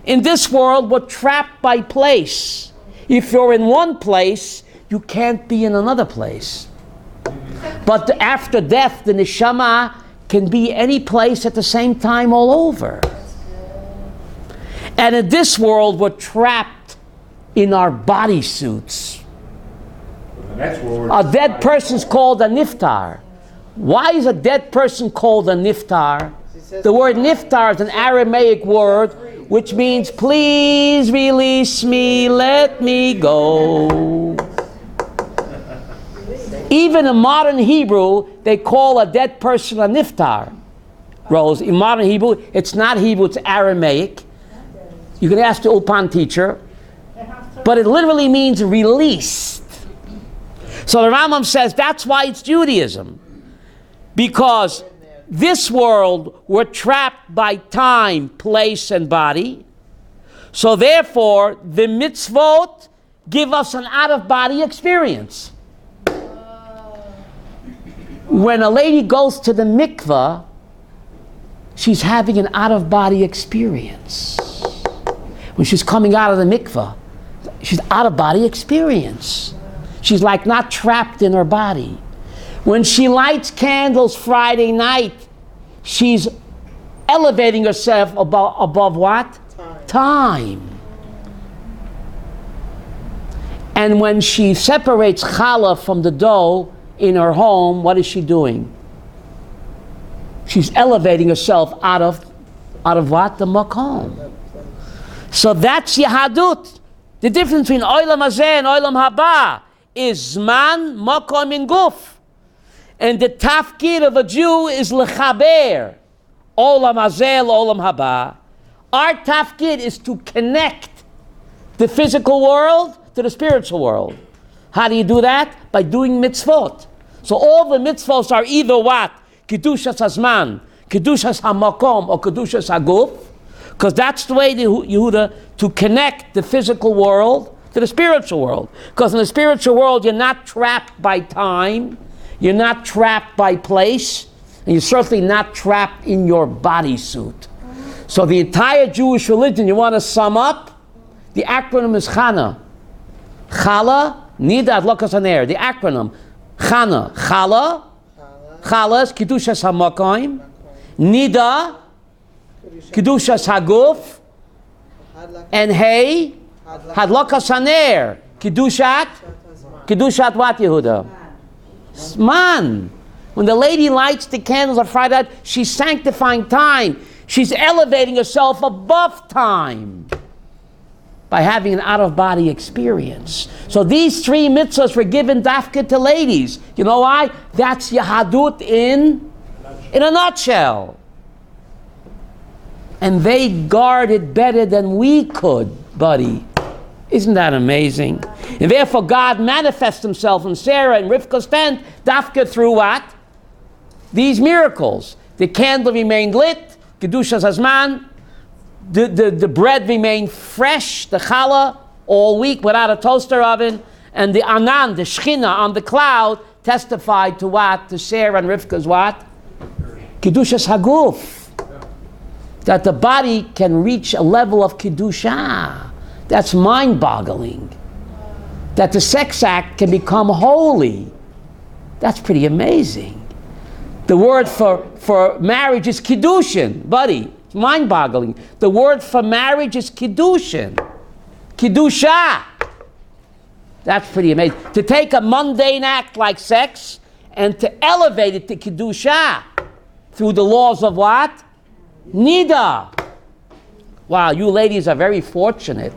In this world, we're trapped by place. If you're in one place, you can't be in another place. But after death, the neshama can be any place at the same time all over. And in this world, we're trapped in our body suits. A dead person's called a niftar. Why is a dead person called a niftar? The word niftar is an Aramaic word which means, please release me, let me go. Even in modern Hebrew, they call a dead person a niftar. Rose, in modern Hebrew, it's not Hebrew, it's Aramaic. You can ask the Ulpan teacher, but it literally means released. So the Rambam says that's why it's Judaism. Because this world, we're trapped by time, place, and body. So therefore, the mitzvot give us an out-of-body experience. When a lady goes to the mikveh, she's having an out-of-body experience. When she's coming out of the mikveh, she's out-of-body experience. She's like not trapped in her body. When she lights candles Friday night, she's elevating herself above what? Time. And when she separates challah from the dough in her home, what is she doing? She's elevating herself out of what? The makom. So that's Yahadut. The difference between Olam Hazeh and Olam Haba is Zman, Makom, and Guf. And the tafkid of a Jew is Lechaber. Olam Hazeh, Olam Haba. Our tafkid is to connect the physical world to the spiritual world. How do you do that? By doing mitzvot. So all the mitzvot are either what? Kedushas Hazman, Kedushas HaMakom, or Kedushas HaGuf. Because that's the way Yehuda to connect the physical world to the spiritual world. Because in the spiritual world, you're not trapped by time, you're not trapped by place, and you're certainly not trapped in your bodysuit. So the entire Jewish religion, you want to sum up? The acronym is Chana. Chala, Nida, Adlokas Haner. The acronym. Chana. Chala is Kedushas HaMakom. Nida, Kedushas HaGuf. And Hey, Hadlokas Haner. Kedushat what, Yehuda? Man. When the lady lights the candles on Friday night, she's sanctifying time. She's elevating herself above time by having an out-of-body experience. So these three mitzvahs were given dafka to ladies. You know why? That's Yahadut in a nutshell. And they guard it better than we could, buddy. Isn't that amazing? And therefore God manifests himself in Sarah and Rivka's tent, dafka through what? These miracles. The candle remained lit, Kedushas Hazman, the bread remained fresh, the challah, all week without a toaster oven, and the anan, the shechina on the cloud, testified to what? To Sarah and Rivka's what? Kedushas Haguf. That the body can reach a level of Kedusha. That's mind-boggling. That the sex act can become holy. That's pretty amazing. The word for marriage is Kiddushin, buddy. It's mind-boggling. The word for marriage is Kiddushin. Kiddusha. That's pretty amazing. To take a mundane act like sex and to elevate it to Kiddusha through the laws of what? Nida. Wow, you ladies are very fortunate.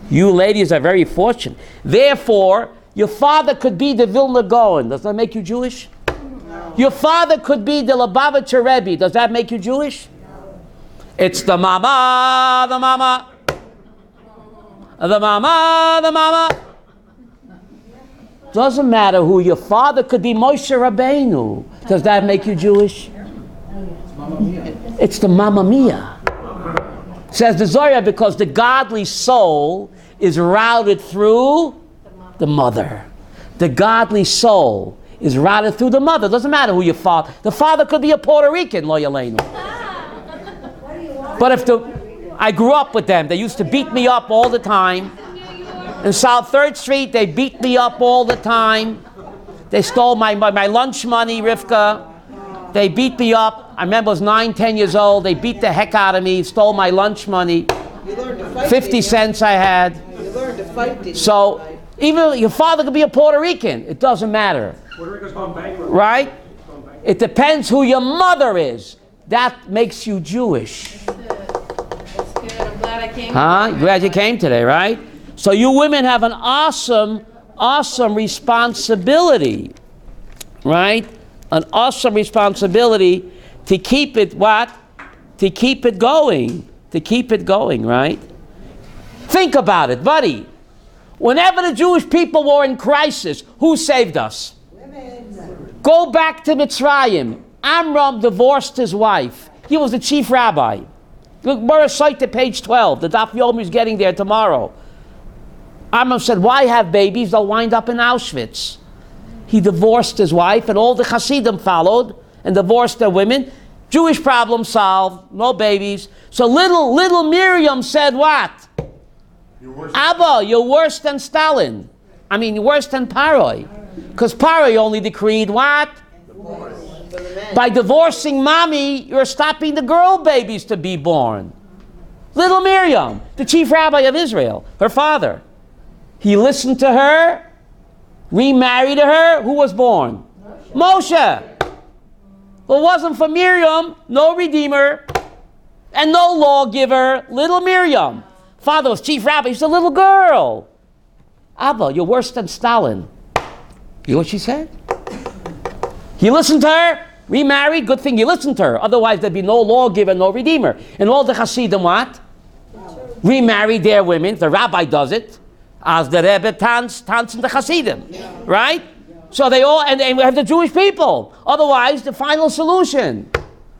You ladies are very fortunate. Therefore, your father could be the Vilna Gaon. Does that make you Jewish? No. Your father could be the Lubavitcher Rebbe. Does that make you Jewish? No. It's the mama, the mama. The mama, the mama. Doesn't matter who your father could be. Moshe Rabbeinu. Does that make you Jewish? It's the Mamma Mia. Says the Zohar, because the godly soul is routed through the mother. The godly soul is routed through the mother. Doesn't matter who your father. The father could be a Puerto Rican, Lo Yaleinu. But if I grew up with them. They used to beat me up all the time. In South 3rd Street, they beat me up all the time. They stole my lunch money, Rivka. They beat me up. I remember I was 9, 10 years old. They beat the heck out of me, stole my lunch money. You learned to fight. 50 cents I had. You learned to fight. Didn't So you? even your father could be a Puerto Rican. It doesn't matter. Puerto Rico's gone bankrupt. Right? It depends who your mother is. That makes you Jewish. That's good. I'm glad I came. Glad you came today, right? So you women have an awesome responsibility, right? An awesome responsibility to keep it what? To keep it going. To keep it going, right? Think about it, buddy. Whenever the Jewish people were in crisis, who saved us? Women. Go back to Mitzrayim. Amram divorced his wife. He was the chief rabbi. Look, Murrah site to page 12. The Daf Yomi is getting there tomorrow. Amram said, why have babies? They'll wind up in Auschwitz. He divorced his wife, and all the Hasidim followed and divorced their women. Jewish problem solved, no babies. So little Miriam said what? Abba, you're worse than Stalin. I mean, you're worse than Paroi. Because Paroi only decreed what? By divorcing mommy, you're stopping the girl babies to be born. Little Miriam, the chief rabbi of Israel, her father. He listened to her, remarried her. Who was born? Moshe. If it wasn't for Miriam, no redeemer and no lawgiver. Little Miriam. Father was chief rabbi. She's a little girl. Abba, you're worse than Stalin. You know what she said? He listened to her, remarried. Good thing he listened to her. Otherwise, there'd be no lawgiver, no redeemer. And all the Hasidim what? Remarried their women. The rabbi does it. As the Rebbe tanzen the Hasidim. Right? So they all, and we have the Jewish people. Otherwise, the final solution.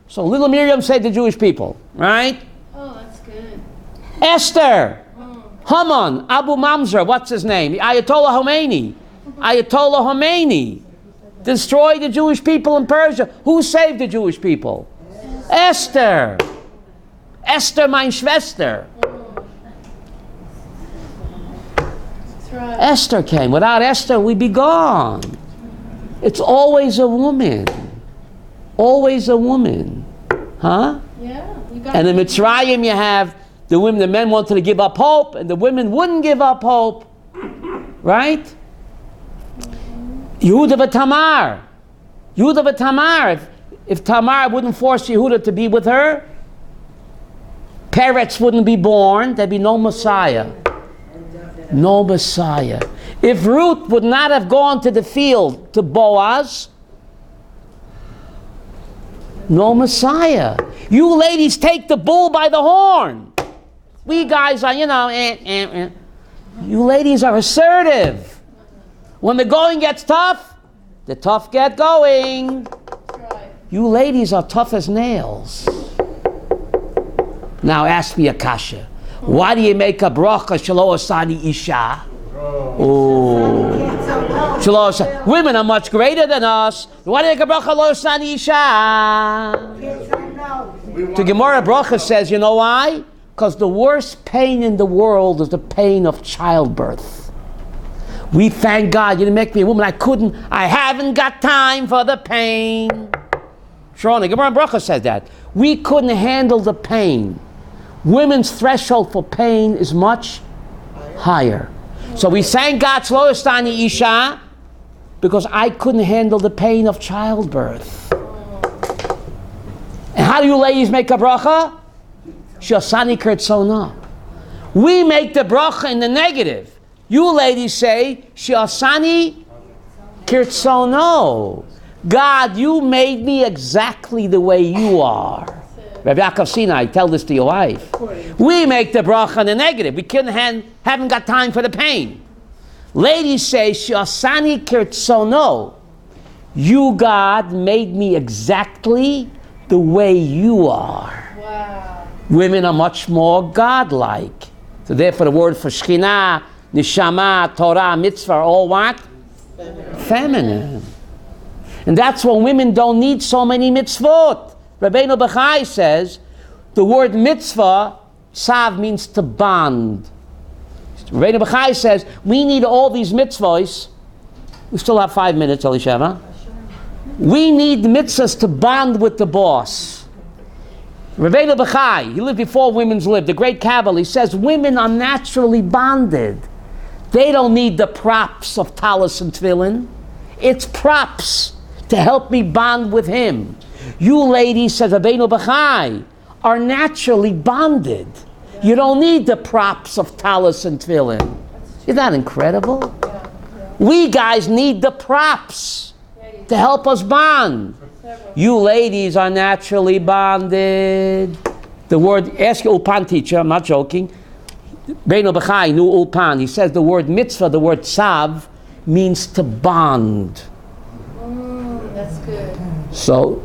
So little Miriam said the Jewish people. Right? Oh, that's good. Esther. Haman. Abu Mamzer. What's his name? Ayatollah Khomeini. Ayatollah Khomeini. Destroyed the Jewish people in Persia. Who saved the Jewish people? Esther. Esther, mein Schwester. That's right. Esther came. Without Esther, we'd be gone. It's always a woman. Always a woman. Huh? Yeah. You got And in Mitzrayim, you have the women, the men wanted to give up hope, and the women wouldn't give up hope. Right? Yehuda but Tamar. Yehuda but Tamar. If Tamar wouldn't force Yehuda to be with her, Peretz wouldn't be born. There'd be no Messiah. No Messiah. If Ruth would not have gone to the field to Boaz, no Messiah. You ladies take the bull by the horn. We guys are, You ladies are assertive. When the going gets tough, the tough get going. That's right. You ladies are tough as nails. Now ask me a kasha. Why do you make a bracha shelo asani isha? Oh. Shelo asani. Women are much greater than us. Why do you make a bracha shelo asani isha? The Gemara bracha says, you know why? Because the worst pain in the world is the pain of childbirth. We thank God you didn't make me a woman. I haven't got time for the pain. Shrona, Gemara bracha says that. We couldn't handle the pain. Women's threshold for pain is much higher. So we thank God, Slowestani Isha, because I couldn't handle the pain of childbirth. And how do you ladies make a bracha? Shasani Kertzona. We make the bracha in the negative. You ladies say, Shasani Kertzono. God, you made me exactly the way you are. Rabbi Yaakov Sinai, tell this to your wife. We make the bracha in the negative. We haven't got time for the pain. Ladies say, Shasani Kertzono. You, God, made me exactly the way you are. Wow. Women are much more godlike. So therefore the word for Shekhinah, Neshama, Torah, Mitzvah are all what? Feminine. And that's when women don't need so many mitzvot. Rabbeinu Bachai says, the word mitzvah, sav means to bond. Rabbeinu Bachai says, we need all these mitzvahs. We still have 5 minutes, Elisheva. We need mitzvahs to bond with the boss. Rabbeinu Bachai, he lived before women's lived, the great Kabbalah, he says, women are naturally bonded. They don't need the props of talis and tefillin. It's props to help me bond with him. You ladies, says Rabbeinu Bachai, are naturally bonded. You don't need the props of talis and tefillin. Isn't that incredible? We guys need the props to help us bond. You ladies are naturally bonded. The word, ask your Ulpan teacher, I'm not joking. Beino B'chai, Nu Ulpan, he says the word mitzvah, the word tzav, means to bond. That's good. So,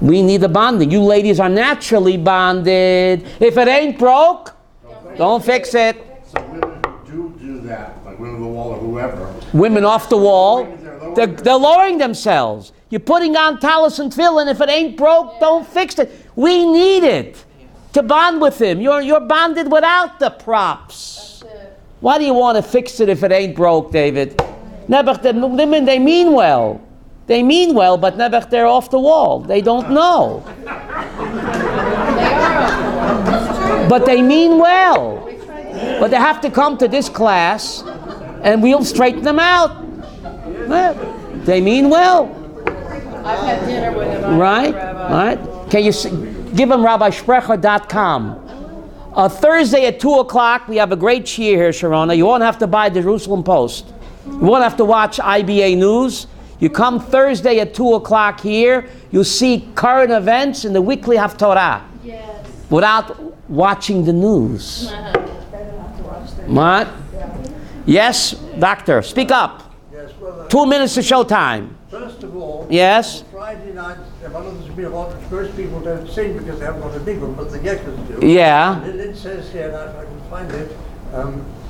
we need the bonding. You ladies are naturally bonded. If it ain't broke, don't fix it. So women who do that, like women on the wall or whoever. Women off the wall, they're lowering themselves. You're putting on talis and tefillin. If it ain't broke, don't fix it. We need it to bond with him. You're bonded without the props. Why do you want to fix it if it ain't broke, David? Nebuch, the women, they mean well. They mean well, but nebuch, they're off the wall. They don't know. But they mean well. But they have to come to this class, and we'll straighten them out. They mean well. I've had dinner with him. Right? Rabbi. Right? Can you give them RabbiSprecher.com. Thursday at 2 o'clock, we have a great cheer here, Sharona. You won't have to buy the Jerusalem Post. You won't have to watch IBA News. You come Thursday at 2 o'clock here, you'll see current events in the weekly Haftorah. Yes. Without watching the news. What? Yes, doctor, speak up. Yes, well, 2 minutes to showtime. first of all, Yes? on Friday night, one of the Smirot, first people don't sing because they haven't got a big one, but the Geckers do. Yeah. And it says here, now if I can find it,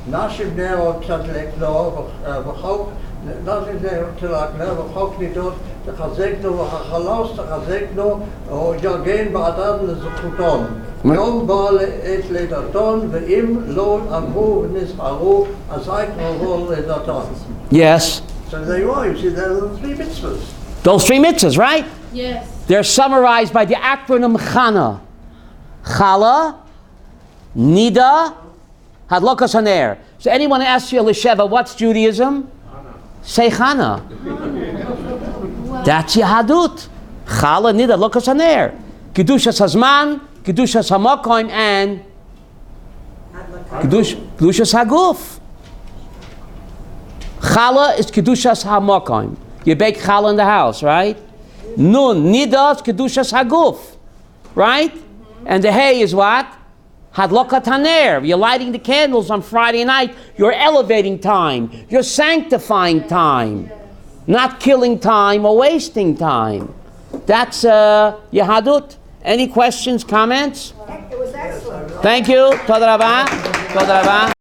Nashim Nero Tzadlek Lo, V'chok, Nashim Nero Tzadlek Lo, V'chok Nidot, T'chazekno, V'chachalos, T'chazekno, O Yagen Ba'adad L'Zuchuton. Yom Ba Le'et Le'daton, V'im Lo Amru V'nizharu, Azai K'rovol Le'daton. Yes. So there you are, you see, there are the three mitzvahs. Those 3 mitzvahs, right? Yes. They're summarized by the acronym Chana. Chala, Nida, Hadlokas Haner. So anyone asks you, Lisheva, what's Judaism? Say Chana. That's Yahadut. Chala, Nida, Hadlokas Haner. Kedushas Hazman, Kedushas Hamakoim, and Kedushas Haguf. Chala is Kedushas HaMakom. You bake challah in the house, right? Nun, Nida is Kedushas Haguf, right? And the hay is what? Hadlokat Haner. You're lighting the candles on Friday night. You're elevating time. You're sanctifying time. Not killing time or wasting time. That's Yahadut. Any questions, comments? It was excellent. Thank you. Toda Rabah. Toda Rabah.